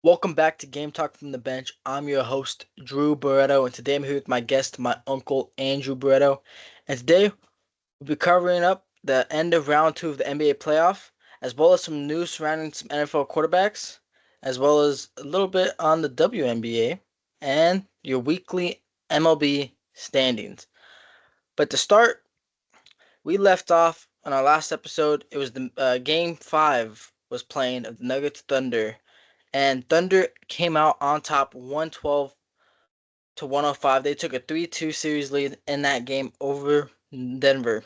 Welcome back to Game Talk from the Bench. I'm your host, Drew Barreto, and today I'm here with my guest, my uncle, Andrew Barreto. And today we'll be covering up the end of round two of the NBA playoff, as well as some news surrounding some NFL quarterbacks, as well as a little bit on the WNBA and your weekly MLB standings. But to start, we left off on our last episode. It was the game five was playing of the Nuggets Thunder, and Thunder came out on top 112 to 105. They took a 3-2 series lead in that game over Denver.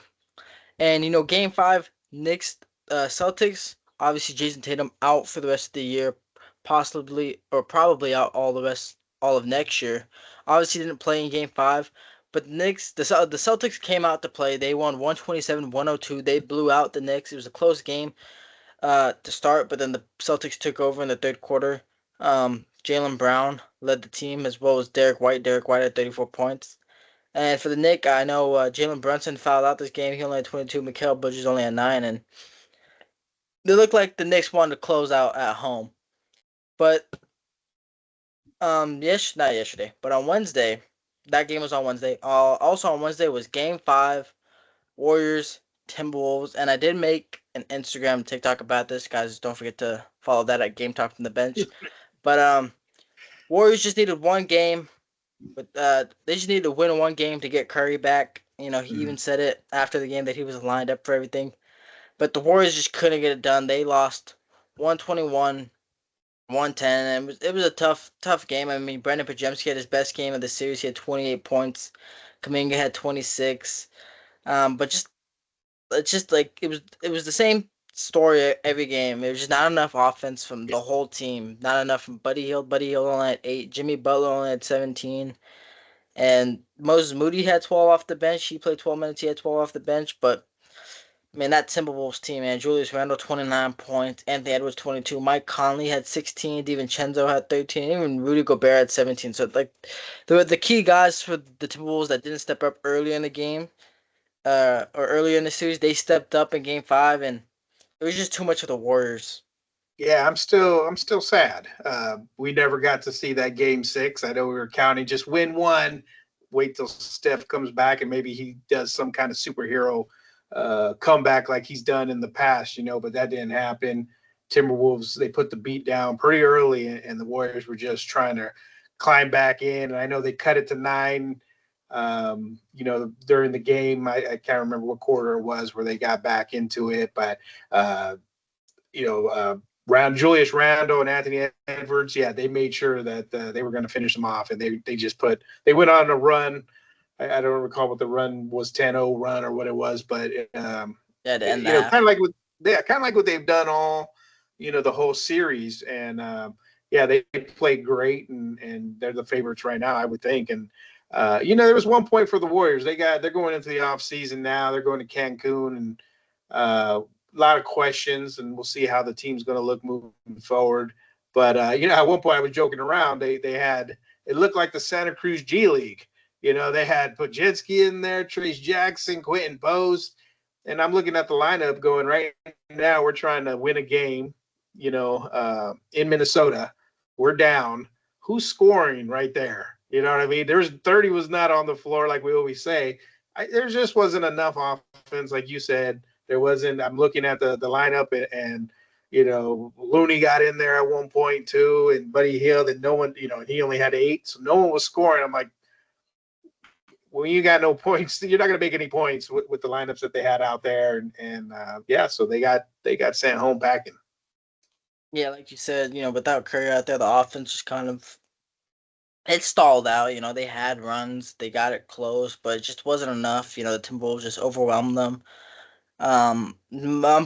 And game five, Knicks, Celtics. Obviously, Jason Tatum out for the rest of the year, possibly or probably out all of next year. Obviously, didn't play in game five, but the Celtics came out to play. They won 127-102. They blew out the Knicks. It was a close game to start, but then the Celtics took over in the third quarter. Jaylen Brown led the team as well as Derek White. Derek White had 34 points. And for the Knicks, I know Jalen Brunson fouled out this game. He only had 22. Mikal Bridges only had 9. And they looked like the Knicks wanted to close out at home. But, yes, not yesterday, but on Wednesday, that game was on Wednesday. Also on Wednesday was game 5, Warriors, Timberwolves. And I did make an Instagram TikTok about this. Guys, don't forget to follow that at Game Talk from the Bench. But, Warriors just needed one game. But they just needed to win one game to get Curry back. He even said it after the game that he was lined up for everything. But the Warriors just couldn't get it done. They lost 121, 110, and it was a tough game. I mean, Brandon Pajemski had his best game of the series. He had 28 points. Kuminga had 26. But it's just like it was the same story every game. It was just not enough offense from the whole team. Not enough from Buddy Hield. Buddy Hield only had 8. Jimmy Butler only had 17. And Moses Moody had 12 off the bench. He played 12 minutes. He had 12 off the bench. But, man, that Timberwolves team, man. Julius Randle, 29 points. Anthony Edwards, 22. Mike Conley had 16. DiVincenzo had 13. Even Rudy Gobert had 17. So, like, the key guys for the Timberwolves that didn't step up earlier in the game, or earlier in the series, they stepped up in game 5. And it was just too much for the Warriors. Yeah, I'm still sad. We never got to see that game 6. I know we were counting just win one, wait till Steph comes back and maybe he does some kind of superhero comeback like he's done in the past, but that didn't happen. Timberwolves, they put the beat down pretty early, and the Warriors were just trying to climb back in. And I know they cut it to 9. During the game, I can't remember what quarter it was where they got back into it, but you know. Julius Randle and Anthony Edwards, yeah, they made sure that they were going to finish them off, and they went on a run. I don't recall what the run was, 10-0 run or what it was, but Yeah, to end that. kind of like what they've done all, the whole series, and yeah, they played great, and they're the favorites right now, I would think. And there was one point for the Warriors. They're going into the off season now. They're going to Cancun, and a lot of questions, and we'll see how the team's going to look moving forward. But at one point I was joking around. They had, it looked like the Santa Cruz G League. They had Pajitsky in there, Trace Jackson, Quentin Bose, and I'm looking at the lineup going, right now we're trying to win a game. In Minnesota, we're down. Who's scoring right there? You know what I mean? There's 30 was not on the floor like we always say. There just wasn't enough offense, like you said. There wasn't. I'm looking at the lineup, and Looney got in there at one point too, and Buddy Hield, and no one, he only had 8, so no one was scoring. I'm like, when you got no points, you're not going to make any points with the lineups that they had out there, and yeah, so they got sent home packing. Yeah, like you said, without Curry out there, the offense just kind of it stalled out. They had runs, they got it close, but it just wasn't enough. The Timberwolves just overwhelmed them. On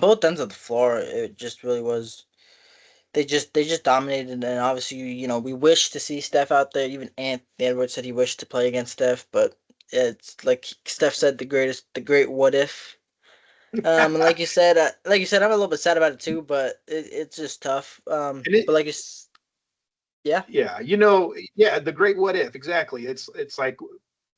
both ends of the floor, it just really was. They just dominated, and obviously, we wish to see Steph out there. Even Anthony Edwards said he wished to play against Steph, but it's like Steph said, the great what if. And like you said, I'm a little bit sad about it too, but it's just tough. And it, But yeah, yeah, yeah, the great what if, exactly. It's like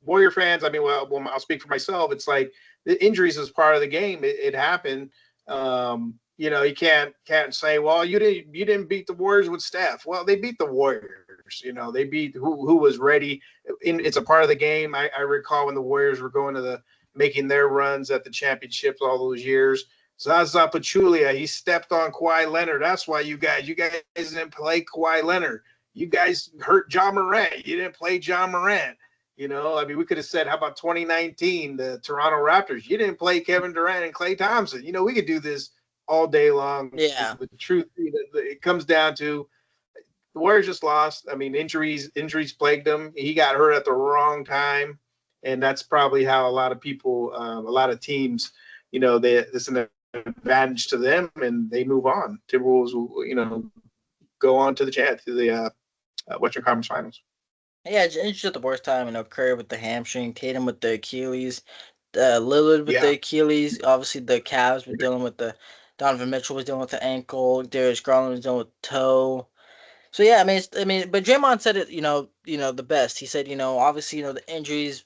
Warrior fans. I mean, well, I'll speak for myself. It's like the injuries is part of the game. It happened. You can't say, well, you didn't beat the Warriors with Steph. Well, they beat the Warriors. They beat who was ready. It's a part of the game. I recall when the Warriors were going to making their runs at the championships all those years. Zaza Pachulia, he stepped on Kawhi Leonard. That's why you guys didn't play Kawhi Leonard. You guys hurt John Morant. You didn't play John Morant. I mean, we could have said, how about 2019, the Toronto Raptors? You didn't play Kevin Durant and Klay Thompson. We could do this all day long. Yeah. The truth, it comes down to the Warriors just lost. I mean, injuries plagued him. He got hurt at the wrong time, and that's probably how a lot of people, a lot of teams, it's an advantage to them, and they move on. Timberwolves will, go on to the Western Conference Finals. Yeah, it's just the worst time. Curry with the hamstring, Tatum with the Achilles, Lillard with the Yeah. Achilles. Obviously, the Cavs were dealing with the Donovan Mitchell was dealing with the ankle. Darius Garland was dealing with toe. So yeah, but Draymond said it. The best. He said, obviously, the injuries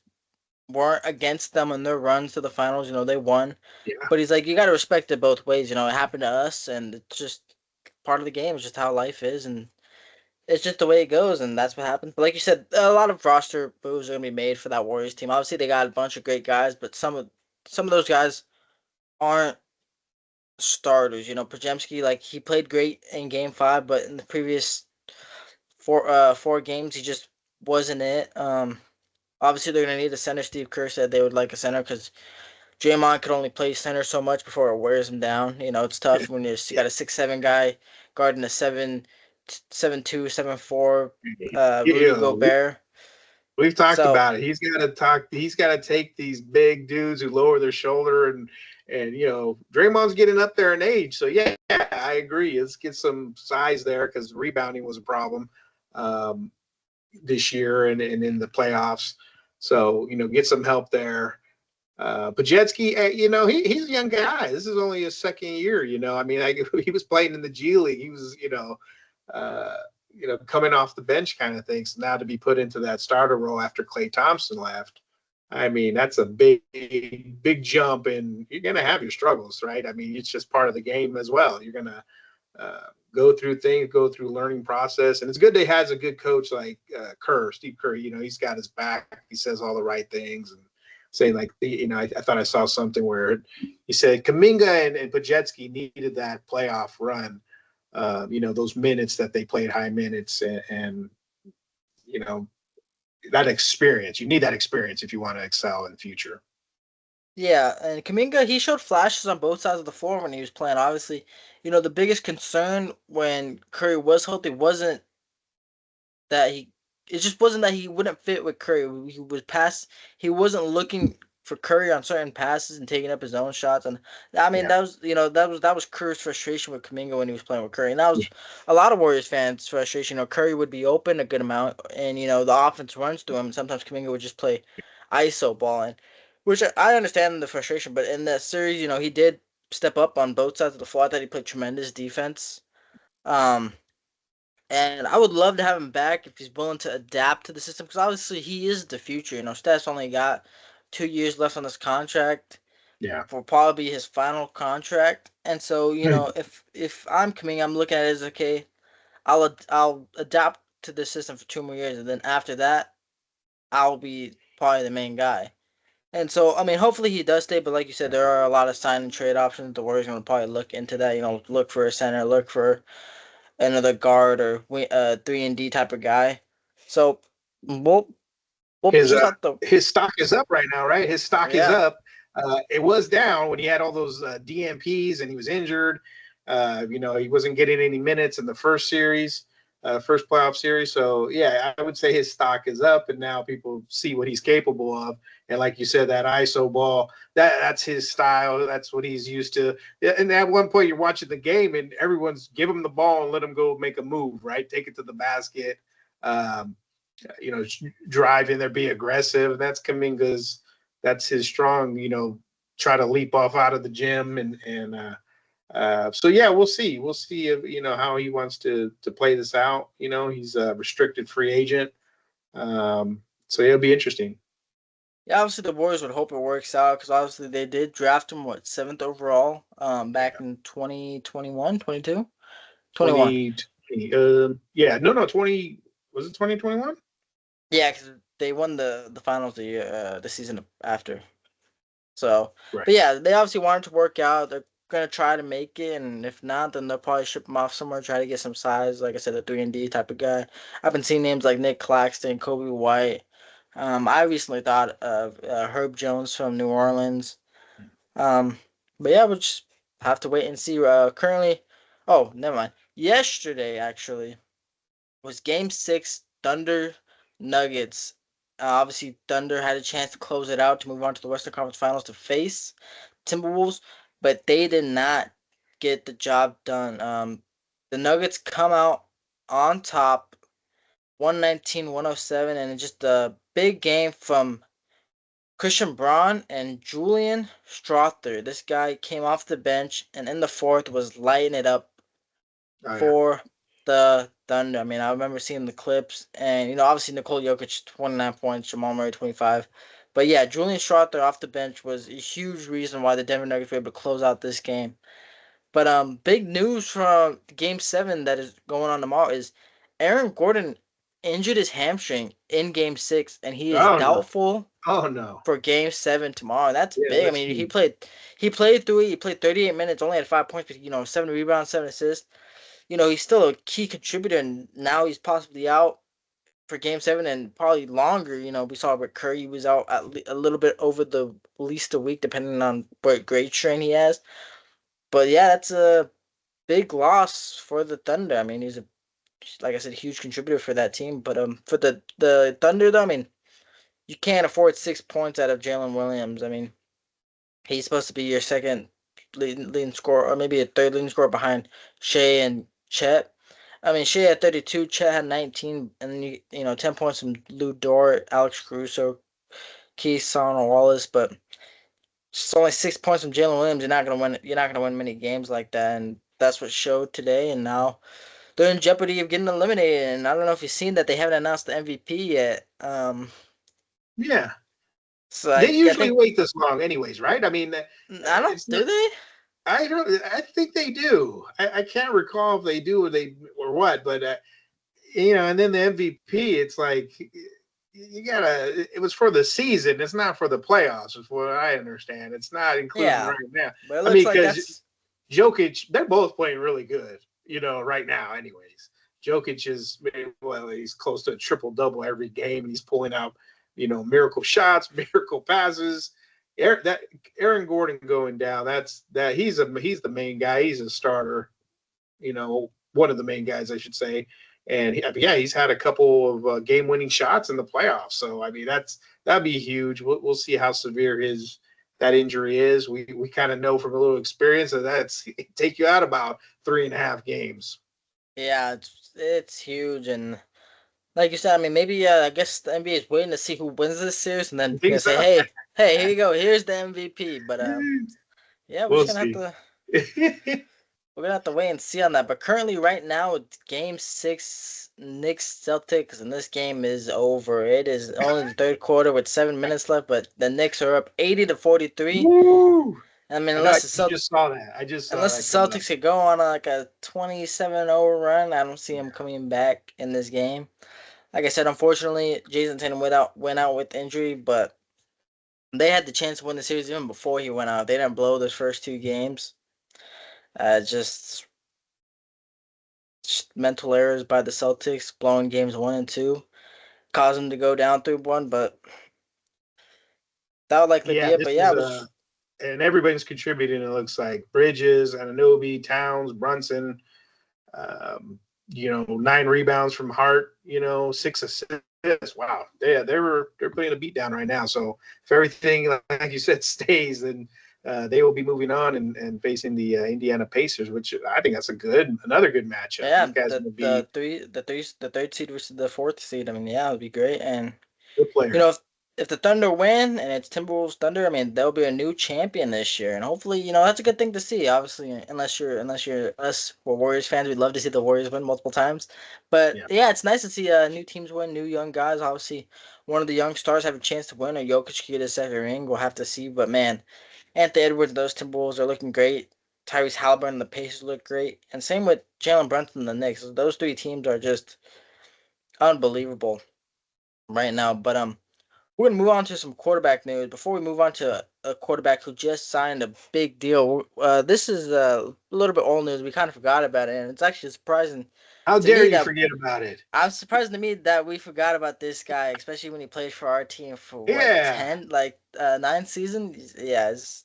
weren't against them in their runs to the finals. They won, Yeah. but he's like, you got to respect it both ways. It happened to us, and it's just part of the game. It's just how life is, and it's just the way it goes, and that's what happened. But like you said, a lot of roster moves are gonna be made for that Warriors team. Obviously, they got a bunch of great guys, but some of those guys aren't starters. Pajemski, like he played great in Game 5, but in the previous four games, he just wasn't it. Obviously, they're gonna need a center. Steve Kerr said they would like a center because Draymond could only play center so much before it wears him down. It's tough when you Yeah. got a 6'7" guy guarding a 7'2", 7'4", Rudy You know, Gobert. We've talked So about it. He's got to talk. He's got to take these big dudes who lower their shoulder, and Draymond's getting up there in age. So yeah, I agree. Let's get some size there because rebounding was a problem this year and in the playoffs. So get some help there. Pajetsky, he's a young guy. This is only his second year. I mean, he was playing in the G League. He was, uh, coming off the bench kind of things. Now to be put into that starter role after Klay Thompson left, I mean, that's a big, big jump, and you're going to have your struggles, right? I mean, it's just part of the game as well. You're going to go through things, go through learning process, and it's good that he has a good coach like Steve Kerr. He's got his back. He says all the right things and saying like, I thought I saw something where he said Kuminga and Pajetsky needed that playoff run. Those minutes that they played high minutes and that experience. You need that experience if you want to excel in the future. yeah, and Kaminga, he showed flashes on both sides of the floor when he was playing. Obviously, the biggest concern when Curry was healthy wasn't that he it just wasn't that he wouldn't fit with Curry. He wasn't looking for Curry on certain passes and taking up his own shots. And I mean Yeah. that was Curry's frustration with Kuminga when he was playing with Curry. And that was a lot of Warriors fans' frustration. Curry would be open a good amount and the offense runs to him and sometimes Kuminga would just play ISO balling. Which I understand the frustration, but in that series, he did step up on both sides of the floor. I thought he played tremendous defense. Um and I would love to have him back if he's willing to adapt to the system because obviously he is the future. Steph's only got 2 years left on this contract. Yeah. Will probably be his final contract. And so if I'm coming, I'm looking at it as okay. I'll adapt to the system for 2 more years, and then after that, I'll be probably the main guy. And so I mean, hopefully he does stay. But like you said, there are a lot of sign and trade options. The Warriors going to probably look into that. Look for a center, look for another guard or 3-and-D type of guy. So we'll his just have to. his stock is up right now, right? His stock is Yeah. up. It was down when he had all those DMPs and he was injured. He wasn't getting any minutes in the first series, first playoff series. So yeah, I would say his stock is up, and now people see what he's capable of. And like you said, that ISO ball, that's his style. That's what he's used to. And at one point, you're watching the game, and everyone's give him the ball and let him go make a move, right? Take it to the basket. Um, drive in there, be aggressive. That's Kuminga's. That's his strong. Try to leap off out of the gym and so yeah, we'll see. We'll see if how he wants to play this out. He's a restricted free agent, so it'll be interesting. Yeah, obviously the Warriors would hope it works out because obviously they did draft him what seventh overall back Yeah, in 2021, 22, 21. 20. Yeah, no, 20. Was it 2021? Yeah, because they won the finals the season after. So, Right. but yeah, they obviously wanted to work out. They're gonna try to make it, and if not, then they'll probably ship him off somewhere, try to get some size. Like I said, a 3-and-D type of guy. I've been seeing names like Nick Claxton, Kobe White. I recently thought of Herb Jones from New Orleans. Um, but yeah, we'll just have to wait and see. Currently, oh, never mind. Yesterday, actually, was Game 6, Thunder Nuggets. Obviously, Thunder had a chance to close it out to move on to the Western Conference Finals to face Timberwolves, but they did not get the job done. The Nuggets come out on top, 119-107, and just a big game from Christian Braun and Julian Strother. This guy came off the bench and in the fourth was lighting it up Oh yeah. for the Thunder. I mean, I remember seeing the clips, and obviously Nikola Jokic 29 points, Jamal Murray 25. But yeah, Julian Strother off the bench was a huge reason why the Denver Nuggets were able to close out this game. But big news from Game 7 that is going on tomorrow is Aaron Gordon injured his hamstring in Game 6, and he is Oh no. doubtful Oh no. for Game 7 tomorrow. That's Yeah, big. I that's mean, he huge. played he played through it. He played 38 minutes, only had 5 points, but 7 rebounds, 7 assists. He's still a key contributor, and now he's possibly out for Game 7 and probably longer. We saw with Curry was out a little bit over the least a week, depending on what grade strain he has. But yeah, that's a big loss for the Thunder. I mean, he's a like I said, huge contributor for that team. But for the Thunder, though, I mean, you can't afford 6 points out of Jalen Williams. I mean, he's supposed to be your second leading scorer, or maybe a third leading scorer behind Shea and Chet. I mean, Shea had 32, Chet had 19, and then 10 points from Lou Dort, Alex Caruso, Keith Wallace, but just only 6 points from Jalen Williams. You're not gonna win. You're not gonna win many games like that, and that's what showed today. And now they're in jeopardy of getting eliminated. And I don't know if you've seen that they haven't announced the MVP yet. Yeah. So They I usually think wait this long, anyways, right? I mean, I don't. it's not. Do they? I don't. I think they do. I can't recall if they do or what, but and then the MVP, it's like you gotta. It was for the season. It's not for the playoffs, is what I understand. It's not including Yeah, right now. but it I looks mean, like because that's Jokic, they're both playing really good, right now, anyways. Jokic is, well, he's close to a triple double every game, and he's pulling out, miracle shots, miracle passes. That Aaron Gordon going down, he's the main guy. He's a starter, one of the main guys, I should say. And yeah, he's had a couple of game-winning shots in the playoffs. So I mean, that'd be huge. We'll see how severe that injury is. We kind of know from a little experience that that's take you out about 3.5 games. yeah, it's huge, and like you said, I mean, maybe I guess the NBA is waiting to see who wins this series, and You then think say, so? hey, here you go, here's the MVP. But yeah, We'll see. we're gonna have to wait and see on that. But currently, right now, it's Game 6, Knicks Celtics, and this game is over. It is only the third quarter with 7 minutes left, but the Knicks are up 80-43. Woo! I mean, I know. I just saw that. I just saw unless the that coming up. Celtics could go on like a 27-0 run, I don't see them coming back in this game. Like I said, unfortunately, Jason Tatum went out with injury, but they had the chance to win the series even before he went out. They didn't blow those first two games. Just mental errors by the Celtics, blowing games 1 and 2, caused them to go down 3-1. But that would likely be Yeah, it. this But yeah, is it was and everybody's contributing. It looks like Bridges, Ananobi, Towns, Brunson. 9 rebounds from Hart. 6 assists. Wow, they're putting a beat down right now. So if everything, like you said, stays, then they will be moving on and facing the Indiana Pacers, which I think that's another good matchup. These yeah guys the will be the third seed versus the fourth seed. I mean, yeah, it would be great. And good you know, players. if the Thunder win and it's Timberwolves Thunder, I mean, there'll be a new champion this year, and hopefully, that's a good thing to see. Obviously, unless you're us, we're Warriors fans, we'd love to see the Warriors win multiple times. But Yeah. yeah, it's nice to see new teams win, new young guys. Obviously, one of the young stars have a chance to win, or Jokic could get a second ring. We'll have to see. But man, Anthony Edwards, those Timberwolves are looking great. Tyrese Halliburton and the Pacers look great, and same with Jalen Brunson and the Knicks. Those three teams are just unbelievable right now. But we're gonna move on to some quarterback news. Before we move on to a quarterback who just signed a big deal, this is a little bit old news. We kind of forgot about it, and it's actually surprising How to dare me you that forget about it? I'm surprised to me that we forgot about this guy, especially when he played for our team for what Yeah. 10, like 9 seasons. Yeah, it's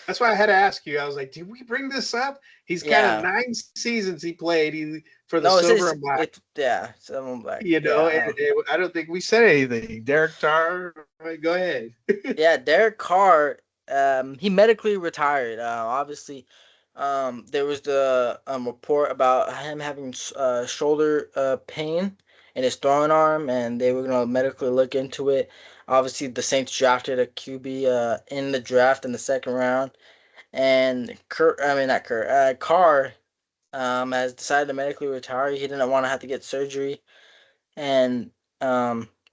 That's why I had to ask you. I was like, did we bring this up? He's kind of yeah. 9 seasons he played for the No, silver and black, yeah, someone black. you know, Yeah, and I don't think we said anything. Derek Tarr, go ahead. yeah. Derek Carr, he medically retired. Obviously, there was the report about him having shoulder pain in his throwing arm, and they were gonna medically look into it. Obviously, the Saints drafted a QB in the draft in the second round, and I mean not Kurt, Carr has decided to medically retire. He didn't want to have to get surgery and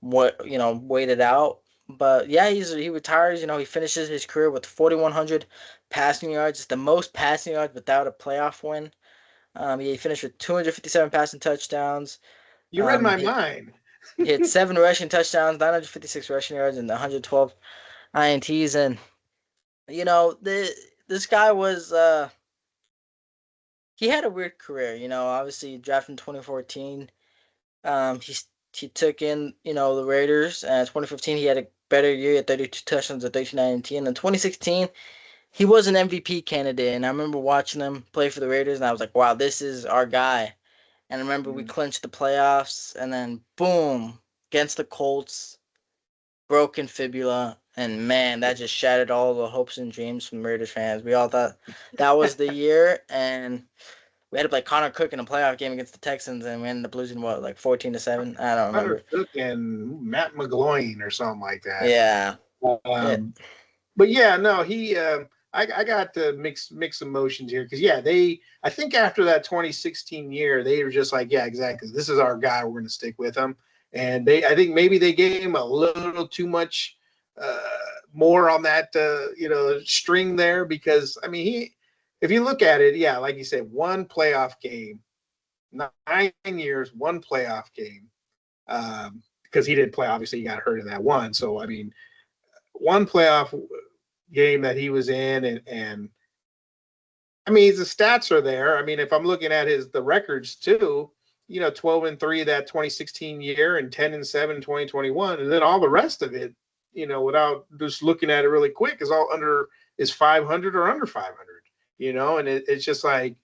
wait it out. But yeah, he retires. He finishes his career with 4,100 passing yards. It's the most passing yards without a playoff win. He finished with 257 passing touchdowns. You read my He mind. hit 7 rushing touchdowns, 956 rushing yards, and 112 ints. And this guy was he had a weird career. Obviously drafted in 2014. Um, he he took in the Raiders. And 2015 he had a better year. He had 32 touchdowns at 13 and in 2016 he was an MVP candidate. And I remember watching him play for the Raiders, and I was like, wow, this is our guy. And I remember we Mm. clinched the playoffs, and then boom, against the Colts, broken fibula. And man, that just shattered all the hopes and dreams from Raiders fans. We all thought that was the year, and we had to play Connor Cook in a playoff game against the Texans, and we ended up losing what, like 14-7. I don't Hunter remember. Cook and Matt McGloin or something like that. Yeah, it, Um, but yeah, no, I got mixed emotions here because yeah, I think after that 2016 year, they were just like, yeah, exactly, this is our guy, we're going to stick with him, and I think maybe they gave him a little too much uh, more on that string there because I mean if you look at it, yeah, like you said, one playoff game, 9 years, one playoff game, because he didn't play. Obviously, he got hurt in that one. So I mean, one playoff game that he was in, and I mean, the stats are there. I mean, if I'm looking at the records too, 12-3 that 2016 year and 10-7 2021, and then all the rest of it, without just looking at it really quick, is 500 or under 500. And it's just like,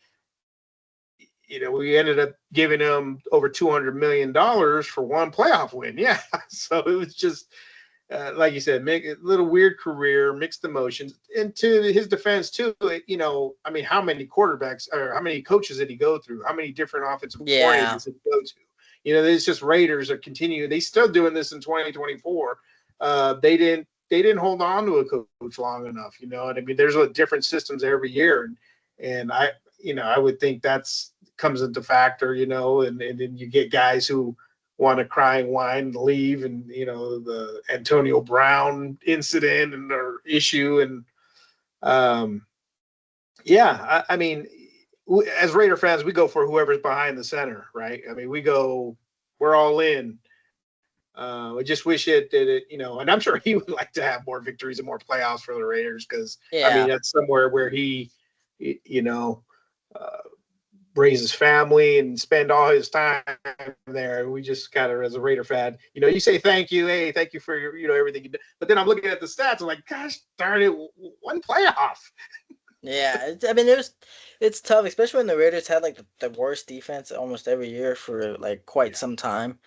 we ended up giving him over $200 million for one playoff win. Yeah, so it was just like you said, a little weird career, mixed emotions. And to his defense, too, I mean, how many quarterbacks or how many coaches did he go through? How many different offensive yeah, coordinators did he go to? It's just Raiders are continuing. They still doing this in 2024. They didn't hold on to a coach long enough. And I mean, there's different systems every year, and I would think that's comes into factor. And then you get guys who want to cry and whine and leave, and the Antonio Brown incident and their issue, and yeah, I mean, as Raider fans, we go for whoever's behind the center, right? I mean, we're all in. I just wish and I'm sure he would like to have more victories and more playoffs for the Raiders because I mean yeah, that's somewhere where he, you know, uh, raise his family and spend all his time there. We just kind of, as a Raider fan, you say thank you, hey, thank you for your, everything you did. But then I'm looking at the stats, I'm like, gosh darn it, one playoff. yeah. I mean, it's tough, especially when the Raiders had like the worst defense almost every year for like quite Yeah, some time.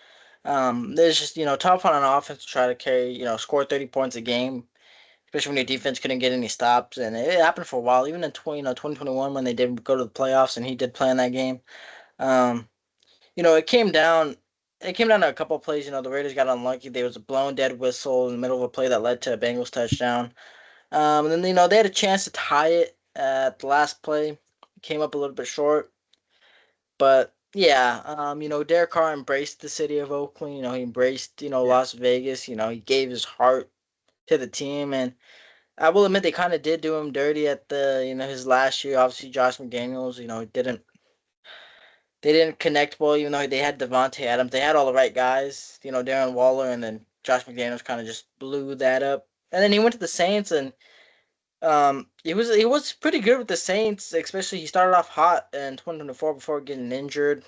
There's just tough on an offense to try to carry, score 30 points a game, especially when your defense couldn't get any stops, and it happened for a while, even in 2021 when they did go to the playoffs and he did play in that game. Um, it came down. It came down to a couple of plays. The Raiders got unlucky. There was a blown dead whistle in the middle of a play that led to a Bengals touchdown. And then they had a chance to tie it at the last play. Came up a little bit short, but Yeah, Derek Carr embraced the city of Oakland. He embraced, Yeah, Las Vegas. He gave his heart to the team, and I will admit they kind of did do him dirty at his last year. Obviously, Josh McDaniels, didn't they didn't connect well, even though they had Devontae Adams. They had all the right guys, Darren Waller, and then Josh McDaniels kind of just blew that up. And then he went to the Saints, and he was pretty good with the Saints, especially he started off hot in 2024 before getting injured.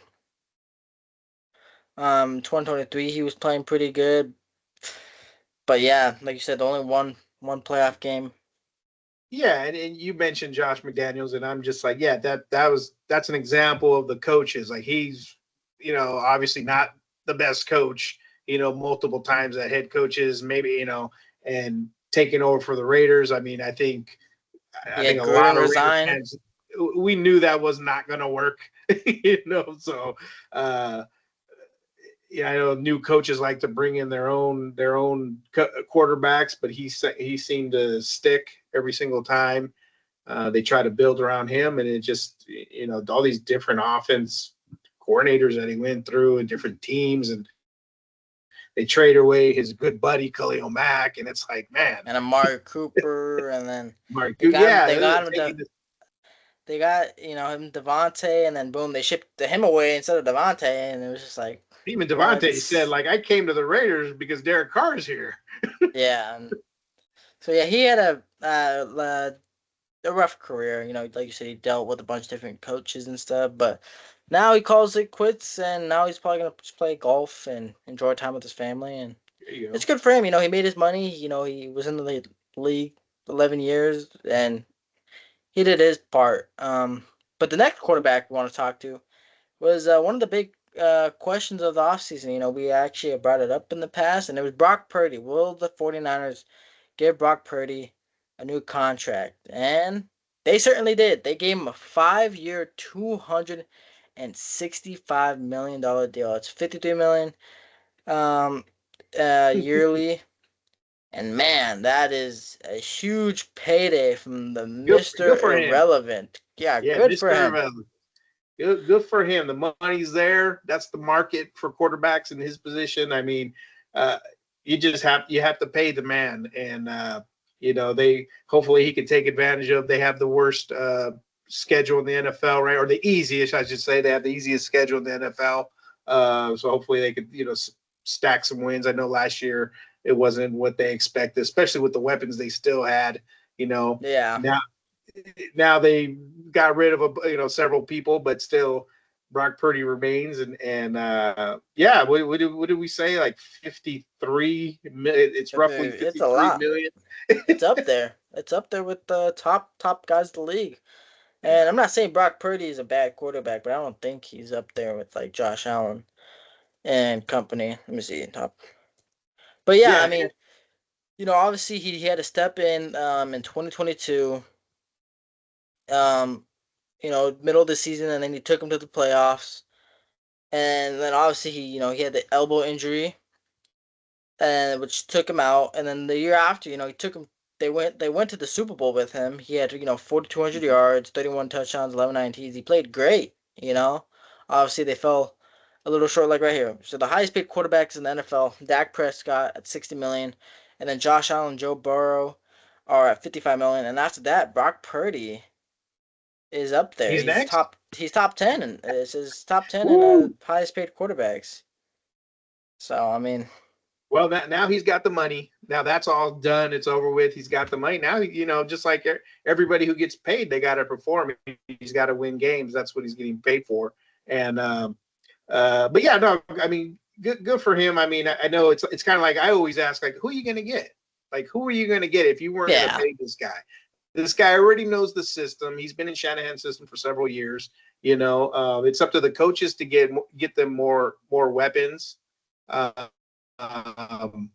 2023 he was playing pretty good, but yeah, like you said, only one playoff game. yeah, and you mentioned Josh McDaniels, and I'm just like, yeah, that's an example of the coaches. Like he's, obviously not the best coach, multiple times that head coaches, maybe, and taking over for the Raiders. I mean, I think He a had lot Gruden of Raider resign, fans, we knew that was not going to work, So, uh, yeah, I know new coaches like to bring in their own quarterbacks, but he seemed to stick every single time. They try to build around him, and it just all these different offense coordinators that he went through and different teams, and they trade away his good buddy Khalil Mack, and it's like, man, and Amari Cooper, and then Mark, they got him. yeah, They got him. taking They got him Devontae, and then boom, they shipped him away instead of Devontae, and it was just like, even Devontae said, what? like, I came to the Raiders because Derek Carr's here. Yeah. So yeah, he had a rough career. Like you said, he dealt with a bunch of different coaches and stuff, but now he calls it quits, and now he's probably gonna just play golf and enjoy time with his family, and There you it's go. good for him. He made his money. He was in the league 11 years, and he did his part. But the next quarterback we want to talk to was one of the big questions of the offseason. We actually brought it up in the past, and it was Brock Purdy. Will the 49ers give Brock Purdy a new contract? And they certainly did. They gave him a 5-year, $265 million deal. It's 53 million yearly. And man, that is a huge payday from the Mr. Good for him. Irrelevant. Yeah, Yeah, good for Mister him. Irrelevant. Good for him. The money's there. That's the market for quarterbacks in his position. I mean, uh, you have to pay the man, and they hopefully he can take advantage of. They have the worst schedule in the NFL, right, or the easiest, I should say. They have the easiest schedule in the NFL. So hopefully they could stack some wins. I know last year it wasn't what they expected, especially with the weapons they still had. Yeah. Now they got rid of several people, but still Brock Purdy remains, and yeah, what did we say? Like 53 million. It's roughly It's a 53 lot. million. It's up there. It's up there with the top guys in the league. And Yeah, I'm not saying Brock Purdy is a bad quarterback, but I don't think he's up there with like Josh Allen and company. Let me see top. But yeah, I yeah. mean, obviously he had to step in 2022, um, middle of the season, and then he took him to the playoffs. And then obviously he had the elbow injury, and which took him out. And then the year after, he took him. They went to the Super Bowl with him. He had 4,200 yards, 31 touchdowns, 11 INTs. He played great. Obviously they fell a little short, like right here. So the highest paid quarterbacks in the NFL: Dak Prescott at 60 million, and then Josh Allen, Joe Burrow are at 55 million. And after that, Brock Purdy is up there. He's He's next. top. He's top 10, and this is top 10 in Woo. highest paid quarterbacks. So I mean, Well, now he's got the money. Now that's all done. It's over with. He's got the money. Now, just like everybody who gets paid, they got to perform. He's got to win games. That's what he's getting paid for. And but yeah, no, I mean, good for him. I mean, I know it's kind of like I always ask, like, who are you going to get? Like, who are you going to get if you weren't going to yeah. pay this guy? This guy already knows the system. He's been in Shanahan's system for several years. It's up to the coaches to get them more weapons. Uh, um,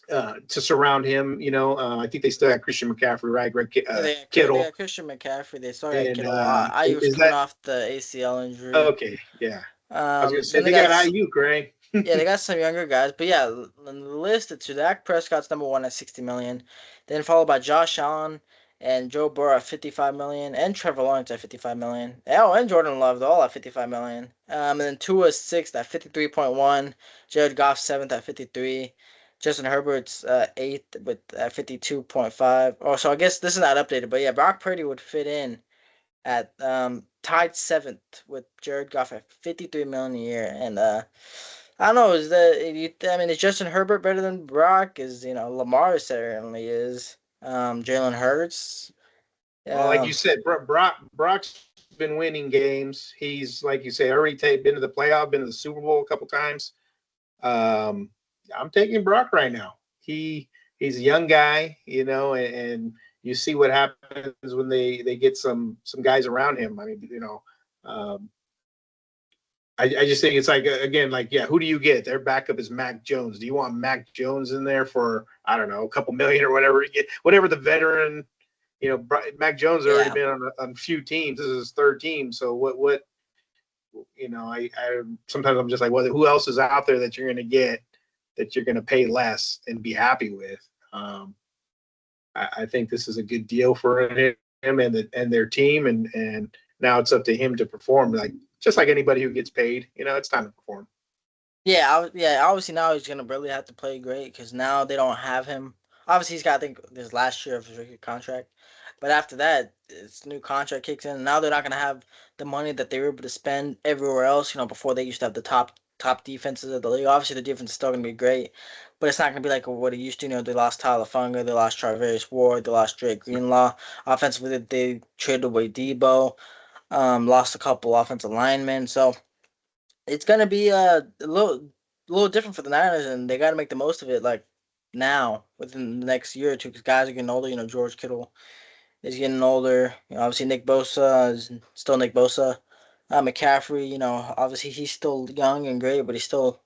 to surround him. I think they still have Christian McCaffrey, right? Greg Yeah, they Kittle, got Christian McCaffrey. They still got and Kittle. Ayuk's is coming that off the ACL injury. okay? Yeah, I was gonna say Then they they got got Ayuk, right? yeah, they got some younger guys, but yeah, on the list it's Dak Prescott's number one at 60 million, then followed by Josh Allen and Joe Burrow at 55 million, and Trevor Lawrence at 55 million. Oh, and Jordan Love, they're all at 55 million. And then Tua sixth at 53.1, Jared Goff seventh at 53, Justin Herbert's eighth with at 52.5. Oh, so I guess this is not updated, but yeah, Brock Purdy would fit in at tied seventh with Jared Goff at 53 million a year, and I don't know. I mean, is Justin Herbert better than Brock? Is Lamar certainly is. Jalen Hurts. Well, like you Um, said, Brock's been winning games. He's like you say, already been to the playoff, been to the Super Bowl a couple times. Um, I'm taking Brock right now. He's a young guy, and you see what happens when they get some guys around him. I mean, um, I just think it's like again, like yeah, who do you get? Their backup is Mac Jones. Do you want Mac Jones in there for I don't know a couple million or whatever? Whatever the veteran, Mac Jones has already yeah, been on a few teams. This is his third team. So what I sometimes I'm just like, well, who else is out there that you're going to get that you're going to pay less and be happy with? I think this is a good deal for him and their team, and now it's up to him to perform. Like just like anybody who gets paid, it's time to perform. yeah. Obviously now he's gonna really have to play great because now they don't have him. Obviously he's got I think this last year of his rookie contract, but after that his new contract kicks in. And now they're not gonna have the money that they were able to spend everywhere else. Before they used to have the top defenses of the league. Obviously the defense is still gonna be great, but it's not gonna be like what it used to. They lost Tyler Funga, they lost Charvarius Ward, they lost Drake Greenlaw. Offensively they traded away Debo. Lost a couple offensive linemen, so it's gonna be a little different for the Niners, and they got to make the most of it. Like now, within the next year or two, because guys are getting older. George Kittle is getting older. Obviously Nick Bosa is still Nick Bosa. McCaffrey, obviously he's still young and great, but he's still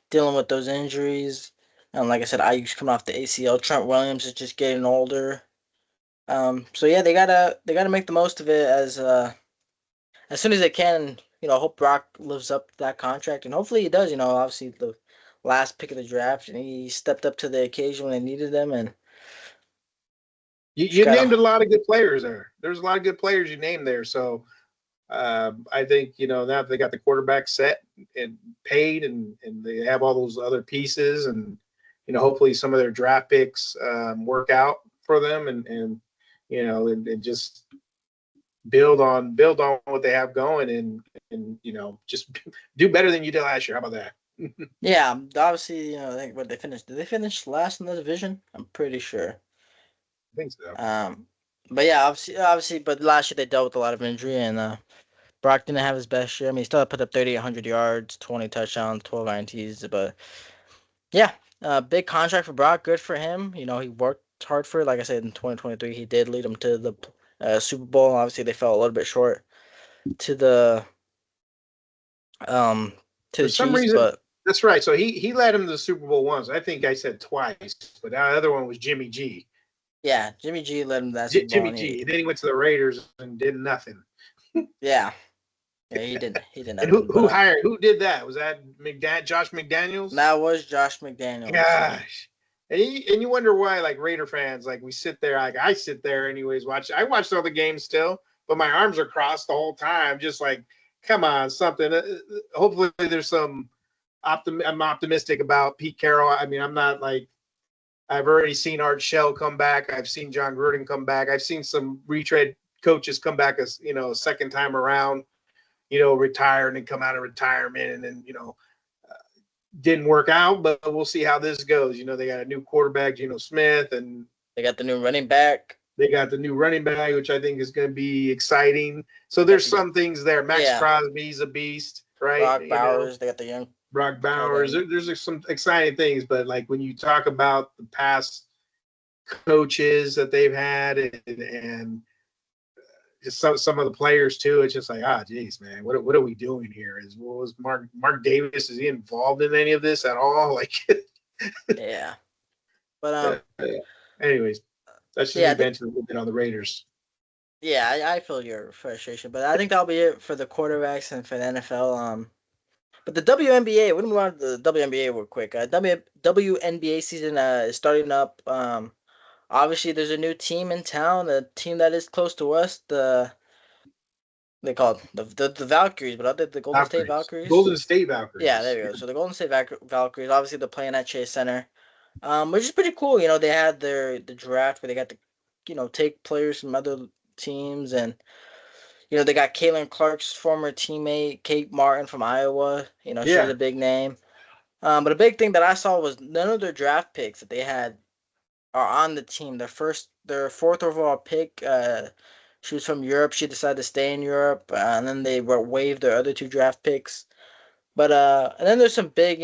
dealing with those injuries. And like I said, Ayuk's coming off the ACL. Trent Williams is just getting older. So yeah, they gotta make the most of it as soon as they can. I hope Brock lives up to that contract, and hopefully he does. Obviously the last pick of the draft, and he stepped up to the occasion when they needed them, and just You gotta. named a lot of good players there. There's a lot of good players you named there. So I think now that they got the quarterback set and paid, and they have all those other pieces, and hopefully some of their draft picks work out for them, and just build on what they have going, and just do better than you did last year. How about that? I Yeah, obviously, I think what they finished. Did they finish last in the division? I'm pretty sure. think so. Um, but yeah, obviously, but last year they dealt with a lot of injury, and Brock didn't have his best year. I mean, he still put up 3,800 yards, 20 touchdowns, 12 INTs, but yeah, big contract for Brock. Good for him. He worked hard for it. Like I said, in 2023, he did lead them to the Super Bowl. Obviously, they fell a little bit short to the um to For the some Chiefs, reason, but that's right. So he led him to the Super Bowl once. I think I said twice, but the other one was Jimmy G. yeah, Jimmy G led them to that Super Bowl, Jimmy and G. And then he went to the Raiders and did nothing. yeah, yeah, he did And nothing. But who did that? Was that Josh McDaniels? that was Josh McDaniels. Gosh. And you wonder why, like Raider fans, like we sit there, like I sit there anyways, I watched all the games still, but my arms are crossed the whole time, just like, come on, something. Hopefully there's some I'm optimistic about Pete Carroll. I mean, I'm not like I've already seen Art Shell come back. I've seen John Gruden come back. I've seen some retread coaches come back as a second time around, retire and then come out of retirement and then didn't work out, but we'll see how this goes. They got a new quarterback, Geno Smith, and They got the new running back. they got the new running back, which I think is going to be exciting. So Got there's the some things there. Max yeah, Crosby's a beast, right? Brock Bowers. They got the young Brock tight Bowers. end. There's some exciting things, but like when you talk about the past coaches that they've had and just some of the players too, it's just like, geez, man, what are we doing here? What was Mark Davis? Is he involved in any of this at all? Like, Yeah, but uh, anyways, that's just yeah, me I think venting a little bit on the Raiders. yeah, I feel your frustration, but I think that'll be it for the quarterbacks and for the NFL. But the WNBA, we move on to the WNBA real quick. WNBA season is starting up. Obviously, there's a new team in town, a team that is close to us. They call it the Valkyries, but other the Golden State Valkyries, Valkyries. Golden State Yeah, there Valkyries. we go. So the Golden State Valkyries, obviously they're playing at Chase Center, which is pretty cool. They had the draft where they got to, take players from other teams, and they got Caitlin Clark's former teammate Kate Martin from Iowa. She's Yeah, a big name. But a big thing that I saw was none of their draft picks that they had are on the team. Their fourth overall pick, she was from Europe. She decided to stay in Europe, and then they were waived their other two draft picks. But and then there's some big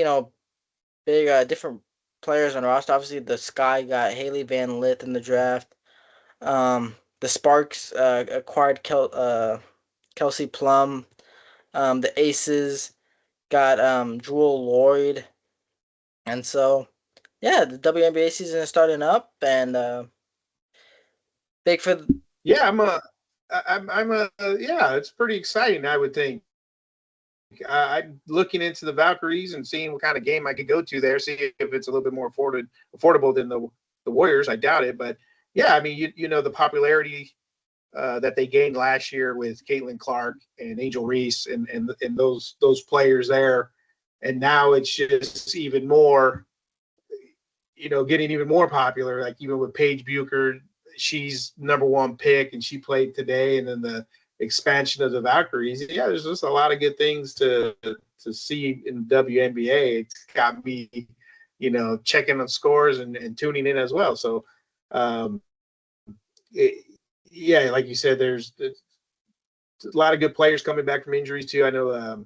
different players on the roster. Obviously, the Sky got Haley Van Lith in the draft. The Sparks acquired Kelsey Plum. The Aces got Jewel Lloyd, and so yeah, the WNBA season is starting up, and big for yeah. I'm a, yeah. It's pretty exciting. I would think. I'm looking into the Valkyries and seeing what kind of game I could go to there. See if it's a little bit more affordable than the Warriors. I doubt it, but yeah. I mean, you know the popularity that they gained last year with Caitlin Clark and Angel Reese and those players there, and now it's just even more, getting even more popular. Like even with Paige Bucher, she's number one pick, and she played today, and then the expansion of the Valkyries. Yeah, there's just a lot of good things to see in the WNBA. It's got me, checking on scores and tuning in as well. So, um, it, yeah, like you said, there's a lot of good players coming back from injuries too. I know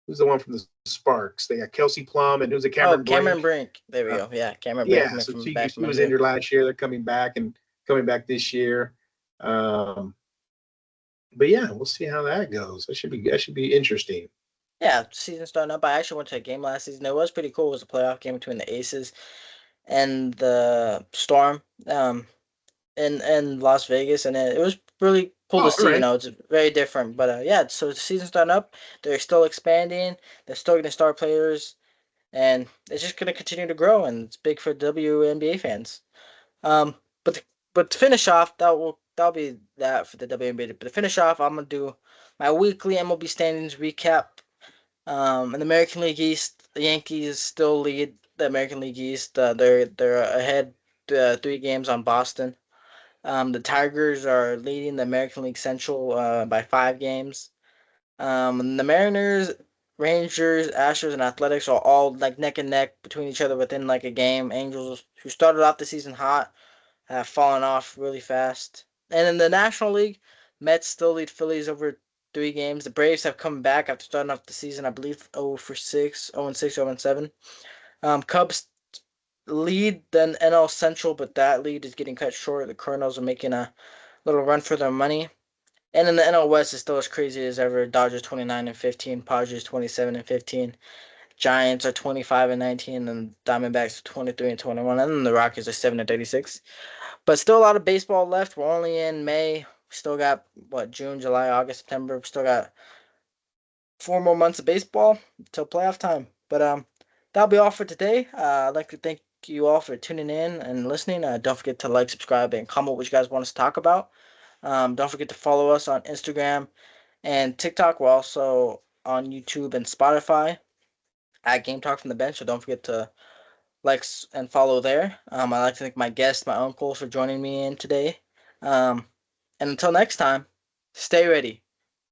who's the one from the Sparks. They got Kelsey Plum and who's it, oh, Cameron Cameron Brink. Brink. There we Uh, go. Yeah, Cameron Brink yeah, coming so from she back she from was injury. injured last year. They're coming back this year. But yeah, we'll see how that goes. That should be interesting. Yeah, season starting up. I actually went to a game last season. It was pretty cool. It was a playoff game between the Aces and the Storm. In Las Vegas, and it was really cool to Oh, all see. right. It's very different, but yeah. So the season's starting up. They're still expanding. They're still going to start players, and it's just going to continue to grow. And it's big for WNBA fans. Um, but to finish off, that'll be that for the WNBA. But to finish off, I'm gonna do my weekly MLB standings recap. In the American League East, the Yankees still lead the American League East. They're ahead 3 games on Boston. The Tigers are leading the American League Central by 5 games. And the Mariners, Rangers, Astros, and Athletics are all like neck and neck between each other within like a game. Angels, who started off the season hot, have fallen off really fast. And in the National League, Mets still lead Phillies over 3 games. The Braves have come back after starting off the season, I believe, 0 for 6, 0 and 6, 0 and 7. Cubs lead the NL Central, but that lead is getting cut short. The Cardinals are making a little run for their money. And in the NL West, it's still as crazy as ever. Dodgers 29 and 15, Padres 27 and 15, Giants are 25 and 19, and Diamondbacks are 23 and 21, and then the Rockies are 7 and 36. But still a lot of baseball left. We're only in May. We still got what, June, July, August, September. We still got 4 more months of baseball until playoff time. But that'll be all for today. I'd like to thank you all for tuning in and listening. Don't forget to like, subscribe, and comment what you guys want us to talk about. Don't forget to follow us on Instagram and TikTok. We're also on YouTube and Spotify at Game Talk from the Bench. So don't forget to like and follow there. I'd like to thank my guest, my uncle, for joining me in today. And until next time, stay ready.